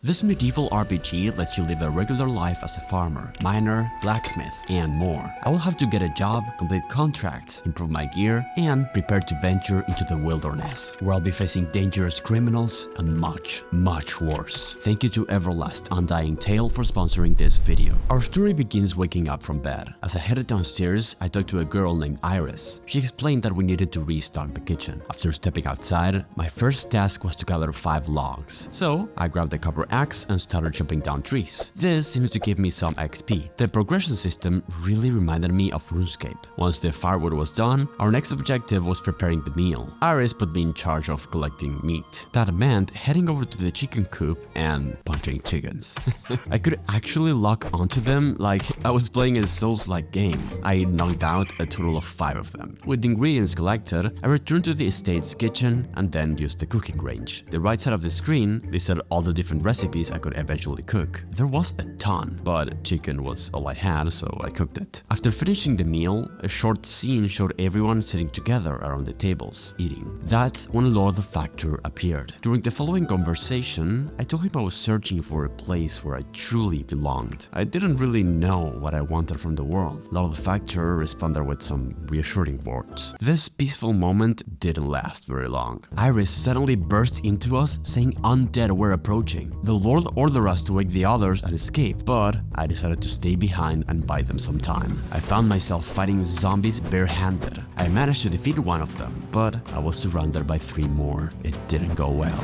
This medieval RPG lets you live a regular life as a farmer, miner, blacksmith, and more. I will have to get a job, complete contracts, improve my gear, and prepare to venture into the wilderness, where I'll be facing dangerous criminals and much, much worse. Thank you to Everlast Undying Tale for sponsoring this video. Our story begins waking up from bed. As I headed downstairs, I talked to a girl named Iris. She explained that we needed to restock the kitchen. After stepping outside, my first task was to gather 5 logs. So I grabbed the copper axe and started chopping down trees. This seems to give me some XP. The progression system really reminded me of RuneScape. Once the firewood was done, our next objective was preparing the meal. Iris put me in charge of collecting meat. That meant heading over to the chicken coop and punching chickens. I could actually lock onto them like I was playing a Souls-like game. I knocked out a total of 5 of them. With the ingredients collected, I returned to the estate's kitchen and then used the cooking range. The right side of the screen listed all the different recipes I could eventually cook. There was a ton, but chicken was all I had, so I cooked it. After finishing the meal, a short scene showed everyone sitting together around the tables, eating. That's when Lord the Factor appeared. During the following conversation, I told him I was searching for a place where I truly belonged. I didn't really know what I wanted from the world. Lord the Factor responded with some reassuring words. This peaceful moment didn't last very long. Iris suddenly burst into us saying undead were approaching. The Lord ordered us to wake the others and escape, but I decided to stay behind and buy them some time. I found myself fighting zombies barehanded. I managed to defeat one of them, but I was surrounded by 3 more. It didn't go well.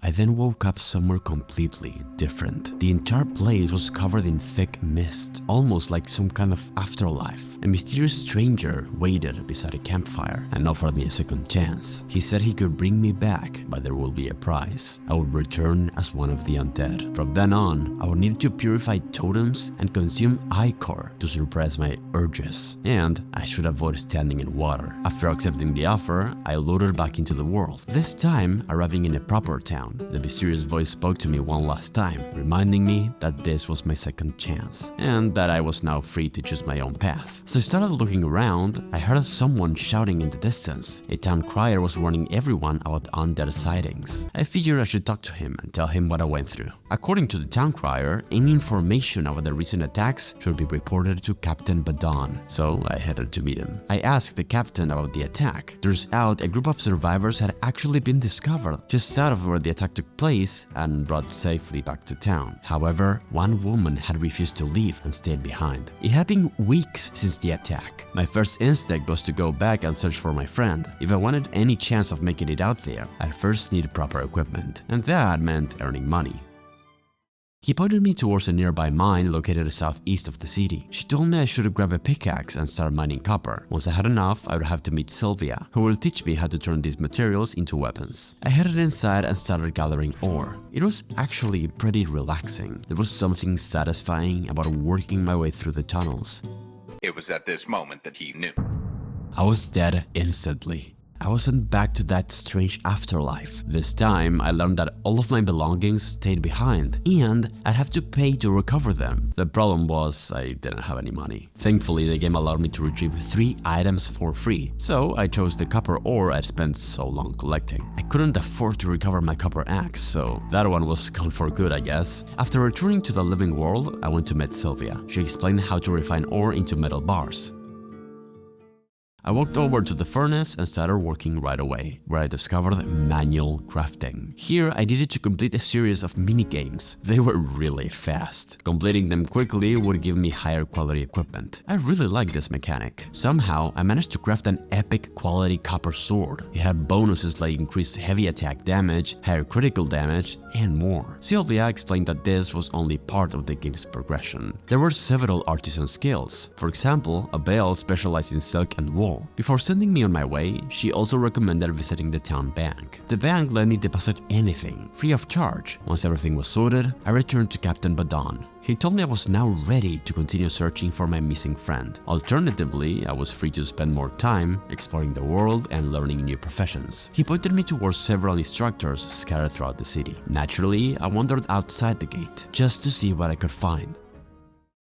I then woke up somewhere completely different. The entire place was covered in thick mist, almost like some kind of afterlife. A mysterious stranger waited beside a campfire and offered me a second chance. He said he could bring me back, but there will be a price. I would return as one of the undead. From then on, I would need to purify totems and consume ichor to suppress my urges. And I should avoid standing in water. After accepting the offer, I loaded back into the world. This time, arriving in a proper town. The mysterious voice spoke to me one last time, reminding me that this was my second chance, and that I was now free to choose my own path. So I started looking around. I heard someone shouting in the distance. A town crier was warning everyone about undead sightings. I figured I should talk to him and tell him what I went through. According to the town crier, any information about the recent attacks should be reported to Captain Badon, so I headed to meet him. I asked the captain about the attack. Turns out a group of survivors had actually been discovered just south of where the attack took place and brought safely back to town. However, one woman had refused to leave and stayed behind. It had been weeks since the attack. My first instinct was to go back and search for my friend. If I wanted any chance of making it out there, I'd first need proper equipment, and that meant earning money. He pointed me towards a nearby mine located southeast of the city. She told me I should grab a pickaxe and start mining copper. Once I had enough, I would have to meet Sylvia, who will teach me how to turn these materials into weapons. I headed inside and started gathering ore. It was actually pretty relaxing. There was something satisfying about working my way through the tunnels. It was at this moment that he knew. I was dead instantly. I was sent back to that strange afterlife. This time, I learned that all of my belongings stayed behind, and I'd have to pay to recover them. The problem was I didn't have any money. Thankfully, the game allowed me to retrieve 3 items for free, so I chose the copper ore I'd spent so long collecting. I couldn't afford to recover my copper axe, so that one was gone for good, I guess. After returning to the living world, I went to meet Sylvia. She explained how to refine ore into metal bars. I walked over to the furnace and started working right away, where I discovered manual crafting. Here, I needed to complete a series of mini-games. They were really fast. Completing them quickly would give me higher quality equipment. I really liked this mechanic. Somehow, I managed to craft an epic quality copper sword. It had bonuses like increased heavy attack damage, higher critical damage, and more. Sylvia explained that this was only part of the game's progression. There were several artisan skills. For example, a Bale specialized in silk and wool. Before sending me on my way, she also recommended visiting the town bank. The bank let me deposit anything, free of charge. Once everything was sorted, I returned to Captain Badon. He told me I was now ready to continue searching for my missing friend. Alternatively, I was free to spend more time exploring the world and learning new professions. He pointed me towards several instructors scattered throughout the city. Naturally, I wandered outside the gate just to see what I could find.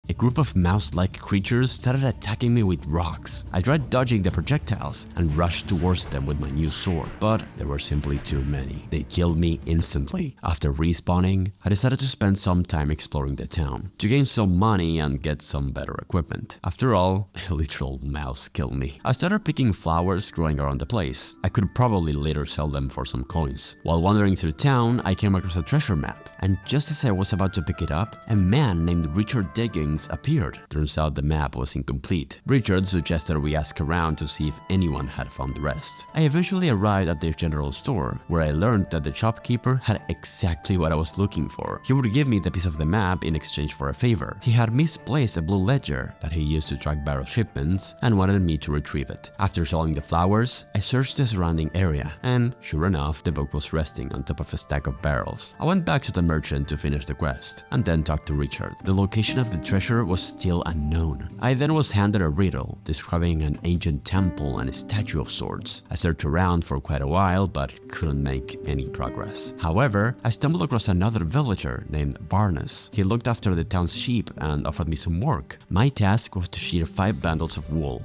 A group of mouse-like creatures started attacking me with rocks. I tried dodging the projectiles and rushed towards them with my new sword, but there were simply too many. They killed me instantly. After respawning, I decided to spend some time exploring the town to gain some money and get some better equipment. After all, a literal mouse killed me. I started picking flowers growing around the place. I could probably later sell them for some coins. While wandering through town, I came across a treasure map, and just as I was about to pick it up, a man named Richard Diggins appeared. Turns out the map was incomplete. Richard suggested we ask around to see if anyone had found the rest. I eventually arrived at the general store, where I learned that the shopkeeper had exactly what I was looking for. He would give me the piece of the map in exchange for a favor. He had misplaced a blue ledger that he used to track barrel shipments and wanted me to retrieve it. After selling the flowers, I searched the surrounding area, and sure enough, the book was resting on top of a stack of barrels. I went back to the merchant to finish the quest, and then talked to Richard. The location of the treasure was still unknown. I then was handed a riddle describing an ancient temple and a statue of sorts. I searched around for quite a while but couldn't make any progress. However, I stumbled across another villager named Barnes. He looked after the town's sheep and offered me some work. My task was to shear 5 bundles of wool.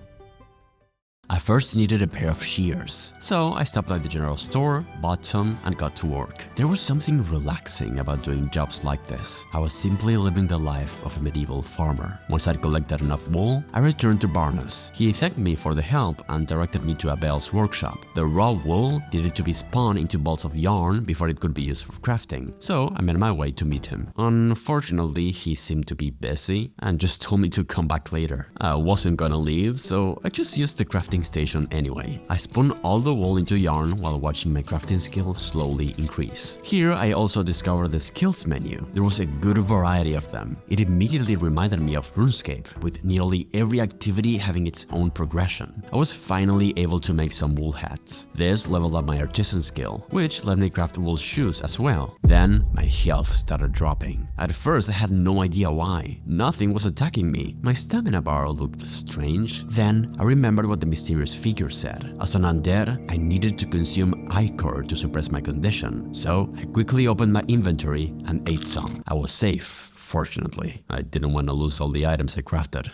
I first needed a pair of shears, so I stopped at the general store, bought some, and got to work. There was something relaxing about doing jobs like this. I was simply living the life of a medieval farmer. Once I'd collected enough wool, I returned to Barnes. He thanked me for the help and directed me to Abel's workshop. The raw wool needed to be spun into balls of yarn before it could be used for crafting, so I made my way to meet him. Unfortunately, he seemed to be busy and just told me to come back later. I wasn't gonna leave, so I just used the crafting station anyway. I spun all the wool into yarn while watching my crafting skill slowly increase. Here I also discovered the skills menu. There was a good variety of them. It immediately reminded me of RuneScape, with nearly every activity having its own progression. I was finally able to make some wool hats. This leveled up my artisan skill, which let me craft wool shoes as well. Then my health started dropping. At first I had no idea why. Nothing was attacking me. My stamina bar looked strange. Then I remembered what the mysterious figure said. As an undead, I needed to consume ichor to suppress my condition, so I quickly opened my inventory and ate some. I was safe, fortunately. I didn't want to lose all the items I crafted.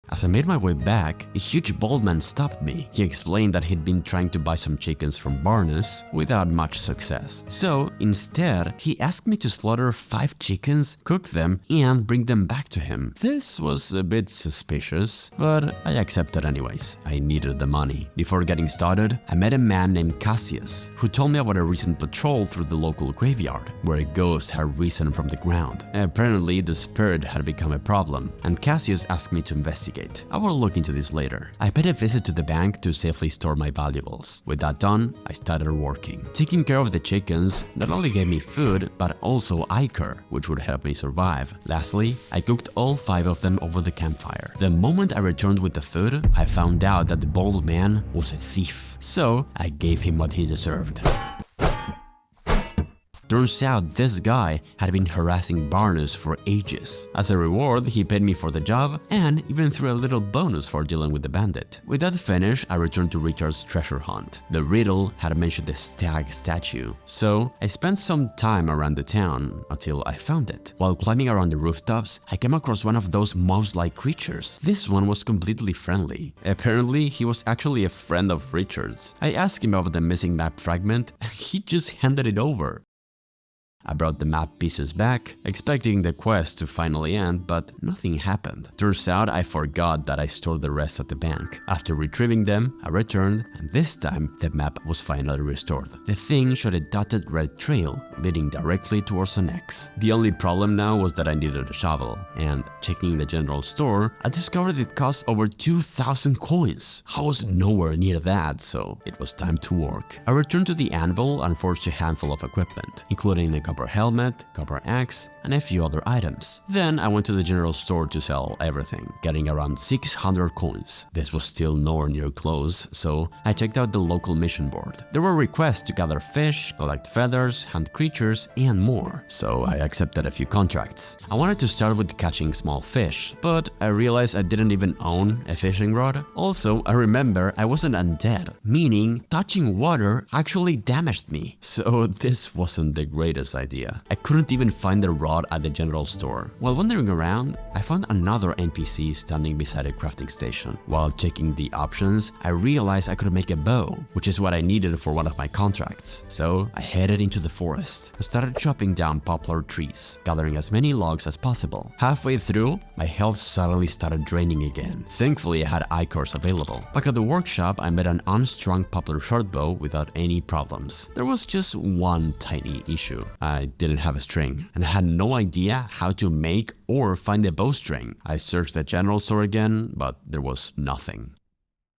As I made my way back, a huge bald man stopped me. He explained that he'd been trying to buy some chickens from Barnes without much success. So instead, he asked me to slaughter 5 chickens, cook them, and bring them back to him. This was a bit suspicious, but I accepted anyways. I needed the money. Before getting started, I met a man named Cassius, who told me about a recent patrol through the local graveyard, where a ghost had risen from the ground. Apparently, the spirit had become a problem, and Cassius asked me to investigate. I will look into this later. I paid a visit to the bank to safely store my valuables. With that done, I started working. Taking care of the chickens not only gave me food, but also ichor, which would help me survive. Lastly, I cooked all 5 of them over the campfire. The moment I returned with the food, I found out that the bald man was a thief. So I gave him what he deserved. Turns out this guy had been harassing Barnes for ages. As a reward, he paid me for the job and even threw a little bonus for dealing with the bandit. With that finished, I returned to Richard's treasure hunt. The riddle had mentioned the stag statue, so I spent some time around the town until I found it. While climbing around the rooftops, I came across one of those mouse-like creatures. This one was completely friendly. Apparently, he was actually a friend of Richard's. I asked him about the missing map fragment, and he just handed it over. I brought the map pieces back, expecting the quest to finally end, but nothing happened. Turns out I forgot that I stored the rest at the bank. After retrieving them, I returned, and this time the map was finally restored. The thing showed a dotted red trail leading directly towards an X. The only problem now was that I needed a shovel, and checking the general store, I discovered it cost over 2,000 coins. I was nowhere near that, so it was time to work. I returned to the anvil and forged a handful of equipment, including a copper helmet, copper axe, and a few other items. Then I went to the general store to sell everything, getting around 600 coins. This was still nowhere near close, so I checked out the local mission board. There were requests to gather fish, collect feathers, hunt creatures, and more, so I accepted a few contracts. I wanted to start with catching small fish, but I realized I didn't even own a fishing rod. Also, I remember I wasn't undead, meaning touching water actually damaged me, so this wasn't the greatest idea. I couldn't even find the rod lot at the general store. While wandering around, I found another NPC standing beside a crafting station. While checking the options, I realized I could make a bow, which is what I needed for one of my contracts. So I headed into the forest and started chopping down poplar trees, gathering as many logs as possible. Halfway through, my health suddenly started draining again. Thankfully, I had icors available. Back at the workshop, I made an unstrung poplar shortbow without any problems. There was just one tiny issue. I didn't have a string, and I had no idea how to make or find a bowstring. I searched the general store again, but there was nothing.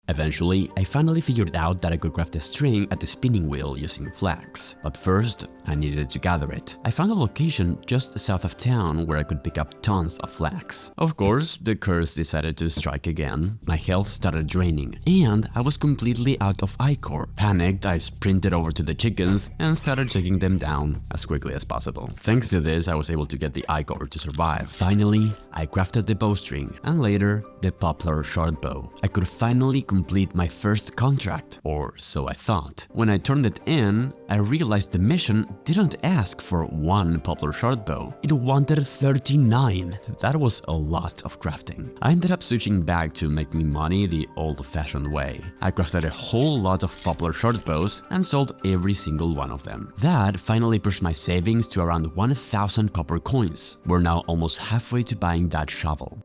Eventually, I finally figured out that I could craft a string at the spinning wheel using flax, but first, I needed to gather it. I found a location just south of town where I could pick up tons of flax. Of course, the curse decided to strike again. My health started draining, and I was completely out of ichor. Panicked, I sprinted over to the chickens and started taking them down as quickly as possible. Thanks to this, I was able to get the ichor to survive. Finally, I crafted the bowstring, and later, the poplar shortbow. I could finally complete my first contract, or so I thought. When I turned it in, I realized the mission didn't ask for one poplar shortbow. It wanted 39. That was a lot of crafting. I ended up switching back to making money the old-fashioned way. I crafted a whole lot of poplar shortbows and sold every single one of them. That finally pushed my savings to around 1,000 copper coins. We're now almost halfway to buying that shovel.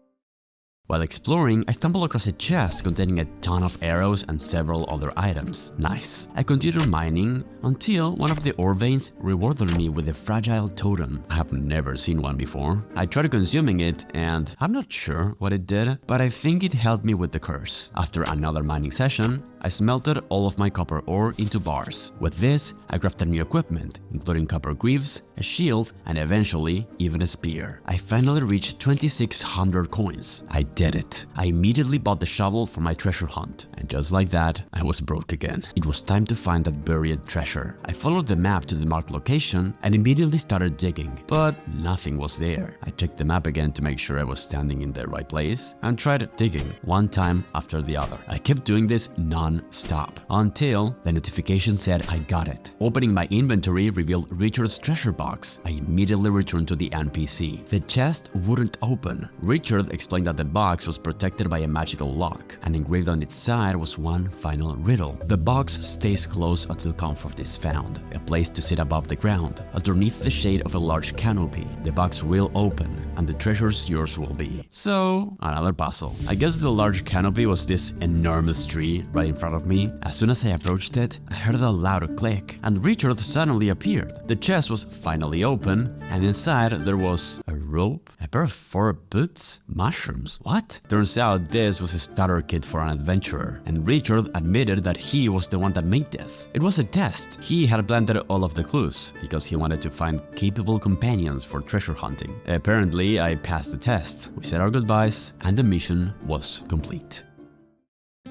While exploring, I stumbled across a chest containing a ton of arrows and several other items. Nice. I continued mining until one of the ore veins rewarded me with a fragile totem. I have never seen one before. I tried consuming it and I'm not sure what it did, but I think it helped me with the curse. After another mining session, I smelted all of my copper ore into bars. With this, I crafted new equipment, including copper greaves, a shield, and eventually even a spear. I finally reached 2,600 coins. I did it. I immediately bought the shovel for my treasure hunt, and just like that, I was broke again. It was time to find that buried treasure. I followed the map to the marked location and immediately started digging, but nothing was there. I checked the map again to make sure I was standing in the right place and tried digging one time after the other. I kept doing this non-stop until the notification said I got it. Opening my inventory revealed Richard's treasure box. I immediately returned to the NPC. The chest wouldn't open. Richard explained that the box was protected by a magical lock, and engraved on its side was one final riddle. The box stays closed until comfort is found, a place to sit above the ground. Underneath the shade of a large canopy, the box will open, and the treasures yours will be. So, another puzzle. I guess the large canopy was this enormous tree right in front of me. As soon as I approached it, I heard a loud click, and Richard suddenly appeared. The chest was finally open, and inside there was a rope, a pair of 4 boots, mushrooms. What? Turns out this was a starter kit for an adventurer, and Richard admitted that he was the one that made this. It was a test. He had planted all of the clues because he wanted to find capable companions for treasure hunting. Apparently, I passed the test. We said our goodbyes, and the mission was complete.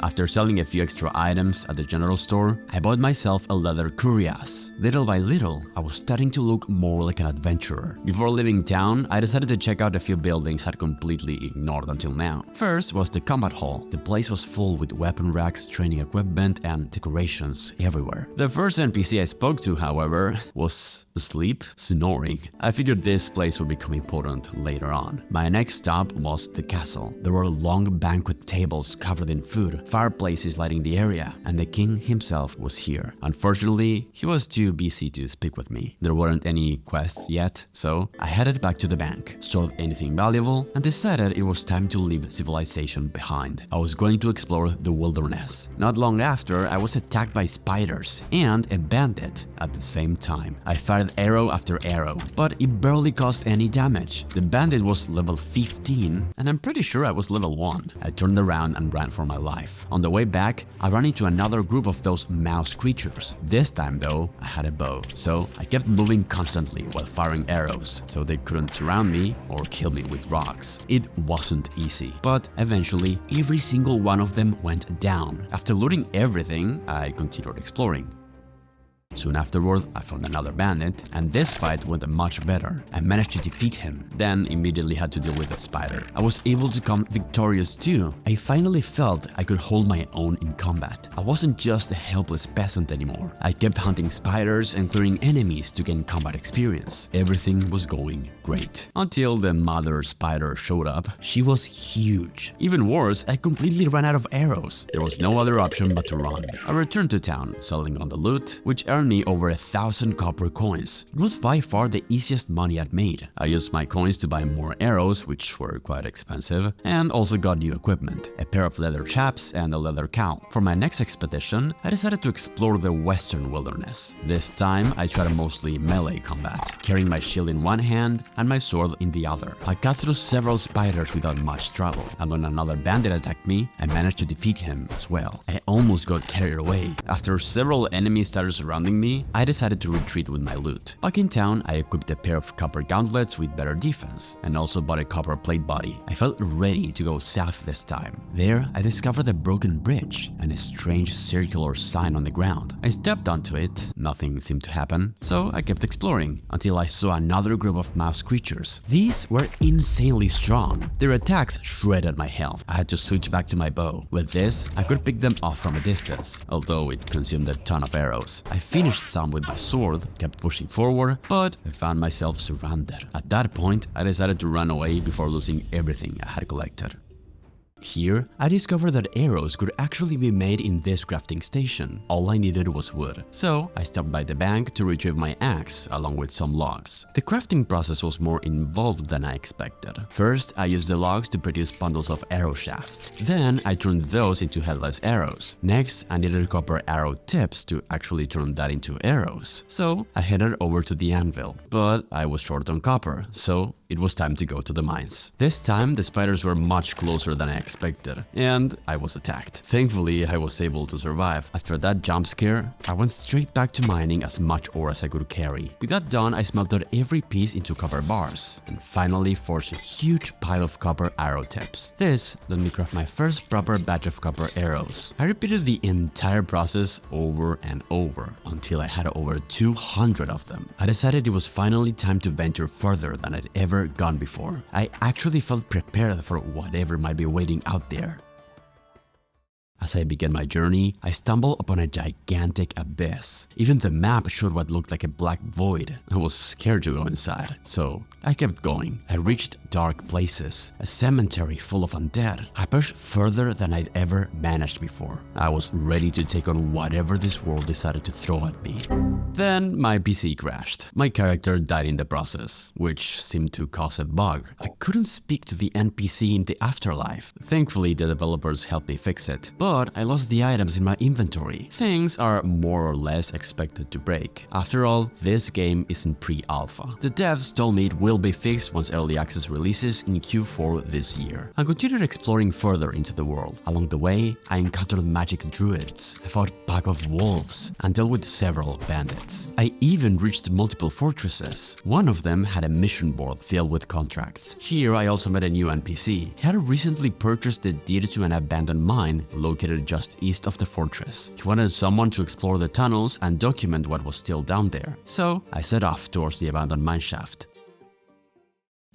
After selling a few extra items at the general store, I bought myself a leather cuirass. Little by little, I was starting to look more like an adventurer. Before leaving town, I decided to check out a few buildings I'd completely ignored until now. First was the combat hall. The place was full with weapon racks, training equipment, and decorations everywhere. The first NPC I spoke to, however, was asleep, snoring. I figured this place would become important later on. My next stop was the castle. There were long banquet tables covered in food, fireplaces lighting the area, and the king himself was here. Unfortunately, he was too busy to speak with me. There weren't any quests yet, so I headed back to the bank, stored anything valuable, and decided it was time to leave civilization behind. I was going to explore the wilderness. Not long after, I was attacked by spiders and a bandit at the same time. I fired arrow after arrow, but it barely caused any damage. The bandit was level 15, and I'm pretty sure I was level 1. I turned around and ran for my life. On the way back, I ran into another group of those mouse creatures. This time though, I had a bow, so I kept moving constantly while firing arrows, so they couldn't surround me or kill me with rocks. It wasn't easy, but eventually every single one of them went down. After looting everything, I continued exploring. Soon afterward, I found another bandit, and this fight went much better. I managed to defeat him, then immediately had to deal with a spider. I was able to come victorious too. I finally felt I could hold my own in combat. I wasn't just a helpless peasant anymore. I kept hunting spiders and clearing enemies to gain combat experience. Everything was going great. Until the mother spider showed up. She was huge. Even worse, I completely ran out of arrows. There was no other option but to run. I returned to town, selling on the loot, which earned me over 1,000 copper coins. It was by far the easiest money I'd made. I used my coins to buy more arrows, which were quite expensive, and also got new equipment, a pair of leather chaps and a leather cowl. For my next expedition, I decided to explore the western wilderness. This time, I tried a mostly melee combat, carrying my shield in one hand and my sword in the other. I cut through several spiders without much trouble, and when another bandit attacked me, I managed to defeat him as well. I almost got carried away. After several enemies started surrounding me, I decided to retreat with my loot. Back in town, I equipped a pair of copper gauntlets with better defense, and also bought a copper plate body. I felt ready to go south this time. There, I discovered a broken bridge and a strange circular sign on the ground. I stepped onto it, nothing seemed to happen, so I kept exploring until I saw another group of mouse creatures. These were insanely strong. Their attacks shredded my health. I had to switch back to my bow. With this, I could pick them off from a distance, although it consumed a ton of arrows. I finished some with my sword, kept pushing forward, but I found myself surrounded. At that point, I decided to run away before losing everything I had collected. Here, I discovered that arrows could actually be made in this crafting station. All I needed was wood, so I stopped by the bank to retrieve my axe along with some logs. The crafting process was more involved than I expected. First, I used the logs to produce bundles of arrow shafts. Then, I turned those into headless arrows. Next, I needed copper arrow tips to actually turn that into arrows. So, I headed over to the anvil, but I was short on copper, so it was time to go to the mines. This time, the spiders were much closer than I expected, and I was attacked. Thankfully, I was able to survive. After that jump scare, I went straight back to mining as much ore as I could carry. With that done, I smelted every piece into copper bars, and finally forged a huge pile of copper arrow tips. This let me craft my first proper batch of copper arrows. I repeated the entire process over and over until I had over 200 of them. I decided it was finally time to venture further than I'd ever gone before. I actually felt prepared for whatever might be waiting out there. As I began my journey, I stumbled upon a gigantic abyss. Even the map showed what looked like a black void. I was scared to go inside, so I kept going. I reached dark places, a cemetery full of undead. I pushed further than I'd ever managed before. I was ready to take on whatever this world decided to throw at me. Then my PC crashed. My character died in the process, which seemed to cause a bug. I couldn't speak to the NPC in the afterlife. Thankfully, the developers helped me fix it, but I lost the items in my inventory. Things are more or less expected to break. After all, this game is in pre-alpha. The devs told me it will be fixed once early access releases in Q4 this year. I continued exploring further into the world. Along the way, I encountered magic druids. I fought a pack of wolves and dealt with several bandits. I even reached multiple fortresses. One of them had a mission board filled with contracts. Here, I also met a new NPC. He had recently purchased the deed to an abandoned mine located just east of the fortress. He wanted someone to explore the tunnels and document what was still down there. So, I set off towards the abandoned mine shaft.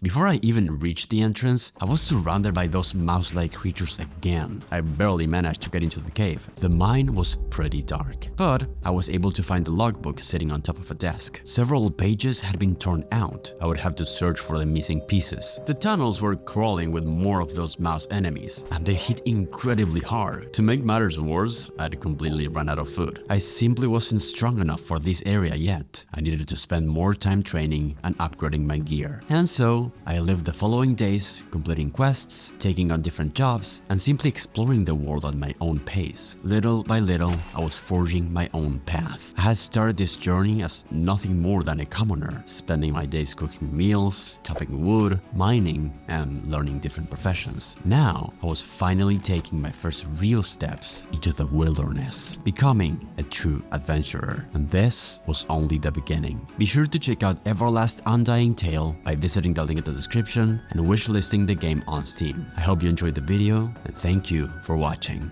Before I even reached the entrance, I was surrounded by those mouse-like creatures again. I barely managed to get into the cave. The mine was pretty dark, but I was able to find the logbook sitting on top of a desk. Several pages had been torn out. I would have to search for the missing pieces. The tunnels were crawling with more of those mouse enemies, and they hit incredibly hard. To make matters worse, I'd completely run out of food. I simply wasn't strong enough for this area yet. I needed to spend more time training and upgrading my gear. And so, I lived the following days completing quests, taking on different jobs, and simply exploring the world at my own pace. Little by little, I was forging my own path. I had started this journey as nothing more than a commoner, spending my days cooking meals, chopping wood, mining, and learning different professions. Now, I was finally taking my first real steps into the wilderness, becoming a true adventurer. And this was only the beginning. Be sure to check out Everlast Undying Tale by visiting the link in the description and wishlisting the game on Steam. I hope you enjoyed the video and thank you for watching.